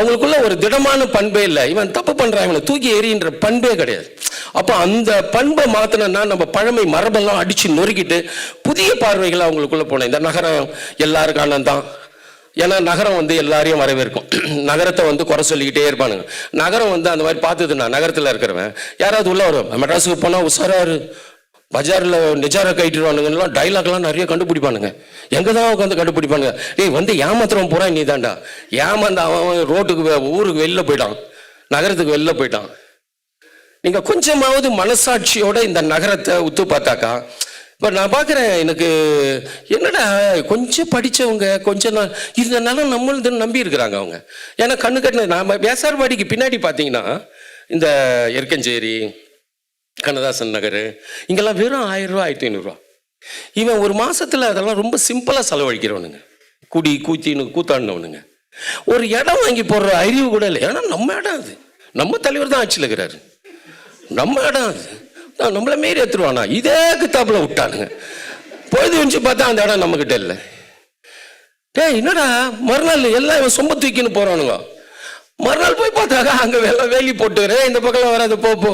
அவங்களுக்குள்ள ஒரு திடமான பண்பே இல்லை. இவன் தப்பு பண்றான், இவனை தூக்கி எறின்ற பண்பே கிடையாது. அப்போ அந்த பண்பை மாத்தினா நம்ம பழமை மரபெல்லாம் அடிச்சு நொறுக்கிட்டு புதிய பார்வைகளை அவங்களுக்குள்ள போனேன். இந்த நகரம் எல்லாருக்கான தான். ஏன்னா நகரம் எல்லாரையும் வரவேற்கும். நகரத்தை குறை சொல்லிக்கிட்டே இருப்பானுங்க. நகரம் அந்த மாதிரி பார்த்ததுன்னா நகரத்தில் இருக்கிறவன் யாராவது உள்ள வரும். மெட்ராஸுக்கு போனால் உஷாராரு, பஜாரில் நிஜாரை கைட்டுருவானுங்கலாம் டைலாக்லாம் நிறைய கண்டுபிடிப்பானுங்க. எங்கே தான் உட்காந்து கண்டுபிடிப்பானுங்க. டேய் ஏமாத்திரம் போகிறான் நீ தாண்டா. ஏமாந்த அவன் ரோட்டுக்கு ஊருக்கு வெளில போயிட்டான், நகரத்துக்கு வெளில போயிட்டான். நீங்கள் கொஞ்சமாவது மனசாட்சியோட இந்த நகரத்தை உத்து பார்த்தாக்கா, இப்போ நான் பார்க்குறேன், எனக்கு என்னடா கொஞ்சம் படித்தவங்க கொஞ்சம் இதனால நம்மளது நம்பி இருக்கிறாங்க அவங்க. ஏன்னா கண்ணு கட்டின நான் வேசார்பாடிக்கு பின்னாடி பார்த்தீங்கன்னா இந்த எருக்கஞ்சேரி, கண்ணதாசன் நகர், இங்கெல்லாம் வெறும் 1000 ரூபா 1500 ரூபா. இவன் ஒரு மாதத்தில் அதெல்லாம் ரொம்ப சிம்பிளாக செலவழிக்கிறவனுங்க. குடி கூத்தாடினவனுங்க. ஒரு இடம் வாங்கி போடுற அறிவு கூட இல்லை. ஏன்னா நம்ம இடம் அது, நம்ம தலைவர் தான் ஆட்சியில் இருக்கிறாரு, நம்ம இடம் அது, நம்மளை மாரி எடுத்துருவானா இதே கித்தாப்புல விட்டானுங்க. பொழுது வச்சு பார்த்தா அந்த இடம் நம்மக்கிட்ட இல்லை. என்னடா மறுநாள் எல்லாம் இவன் சொம்ப தூக்கின்னு போறானுங்க. மறுநாள் போய் பார்த்தாக்கா அங்கே வேலி போட்டுக்கிறேன், இந்த பக்கம் வராது போ